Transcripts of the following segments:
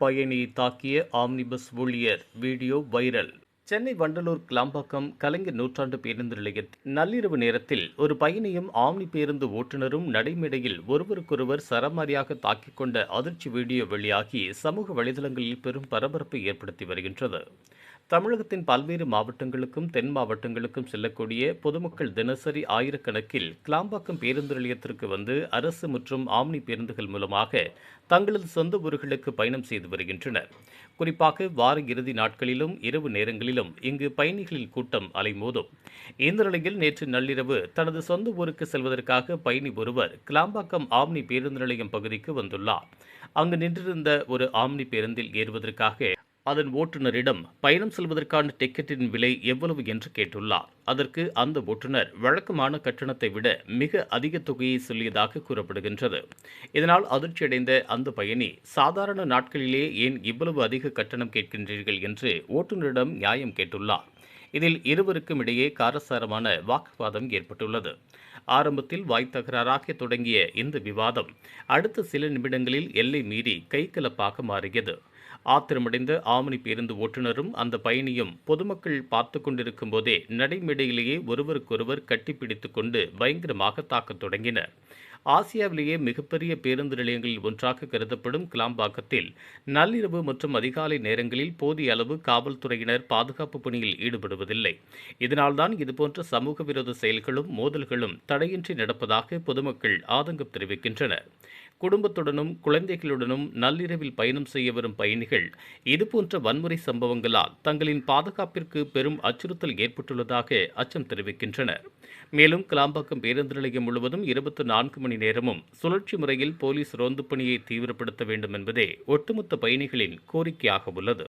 பயணியை தாக்கிய omni bus ஊழியர் video viral. Chennai Vandalur Kilambakkam கலைஞர் நூற்றாண்டு பேருந்து நிலையத்தில் நள்ளிரவு நேரத்தில் ஒரு பயணியும் ஆம்னி பேருந்து ஓட்டுநரும் நடைமேடையில் ஒருவருக்கொருவர் சரமாரியாக தாக்கிக் கொண்ட அதிர்ச்சி வீடியோ வெளியாகி சமூக வலைதளங்களில் பெரும் பரபரப்பை ஏற்படுத்தி வருகின்றது. தமிழகத்தின் பல்வேறு மாவட்டங்களுக்கும் தென் மாவட்டங்களுக்கும் செல்லக்கூடிய பொதுமக்கள் தினசரி ஆயிரக்கணக்கில் கிளாம்பாக்கம் பேருந்து நிலையத்திற்கு வந்து அரசு மற்றும் ஆம்னி பேருந்துகள் மூலமாக தங்களது சொந்த ஊர்களுக்கு பயணம் செய்து வருகின்றனர். குறிப்பாக வார இறுதி நாட்களிலும் இரவு நேரங்களிலும் இங்கு பயணிகளின் கூட்டம் அலைமோதும். இந்த நிலையில் நேற்று நள்ளிரவு தனது சொந்த ஊருக்கு செல்வதற்காக பயணி ஒருவர் கிளாம்பாக்கம் ஆம்னி பேருந்து நிலையம் பகுதிக்கு வந்துள்ளார். அங்கு நின்றிருந்த ஒரு ஆம்னி பேருந்தில் ஏறுவதற்காக அதன் ஓட்டுநரிடம் பயணம் செல்வதற்கான டிக்கெட்டின் விலை எவ்வளவு என்று கேட்டுள்ளார். அதற்கு அந்த ஓட்டுநர் வழக்கமான கட்டணத்தை விட மிக அதிக தொகையை சொல்லியதாக கூறப்படுகின்றது. இதனால் அதிர்ச்சியடைந்த அந்த பயணி, சாதாரண நாட்களிலே ஏன் இவ்வளவு அதிக கட்டணம் கேட்கின்றீர்கள் என்று ஓட்டுநரிடம் நியாயம் கேட்டுள்ளார். இதில் இருவருக்கும் இடையே காரசாரமான வாக்குவாதம் ஏற்பட்டுள்ளது. ஆரம்பத்தில் வாய் தகராறாக தொடங்கிய இந்த விவாதம் அடுத்த சில நிமிடங்களில் எல்லை மீறி கைகலப்பாக மாறியது. ஆத்திரமடைந்த ஆம்னி பேருந்து ஓட்டுநரும் அந்த பயணியும் பொதுமக்கள் பார்த்து கொண்டிருக்கும் போதே நடைமேடையிலேயே ஒருவருக்கொருவர் கட்டிப்பிடித்துக் கொண்டு பயங்கரமாக தாக்கத் தொடங்கினர். ஆசியாவிலேயே மிகப்பெரிய பேருந்து நிலையங்களில் ஒன்றாக கருதப்படும் கிளாம்பாக்கத்தில் நள்ளிரவு மற்றும் அதிகாலை நேரங்களில் போதிய அளவு காவல்துறையினர் பாதுகாப்பு பணியில் ஈடுபடுவதில்லை. இதனால்தான் இதுபோன்ற சமூக விரோத செயல்களும் மோதல்களும் தடையின்றி நடப்பதாக பொதுமக்கள் ஆதங்கம் தெரிவிக்கின்றனர். குடும்பத்துடனும் குழந்தைகளுடனும் நள்ளிரவில் பயணம் செய்ய வரும் பயணிகள் இதுபோன்ற வன்முறை சம்பவங்களால் தங்களின் பாதுகாப்பிற்கு பெரும் அச்சுறுத்தல் ஏற்பட்டுள்ளதாக அச்சம் தெரிவிக்கின்றனர். மேலும் கிளாம்பாக்கம் பேருந்து நிலையம் முழுவதும் 24 மணி நேரமும் சுழற்சி முறையில் போலீஸ் ரோந்து பணியை தீவிரப்படுத்த வேண்டும் என்பதே ஒட்டுமொத்த பயணிகளின் கோரிக்கையாக உள்ளது.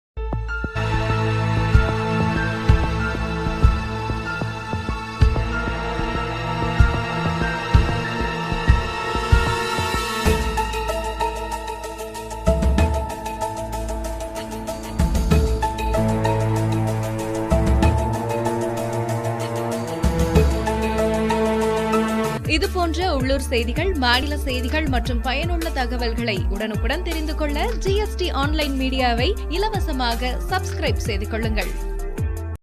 இதுபோன்ற உள்ளூர் செய்திகள், மாநில செய்திகள் மற்றும் பயனுள்ள தகவல்களை உடனுக்குடன் தெரிந்து கொள்ள GST ஆன்லைன் மீடியாவை இலவசமாக சப்ஸ்கிரைப் செய்து கொள்ளுங்கள்.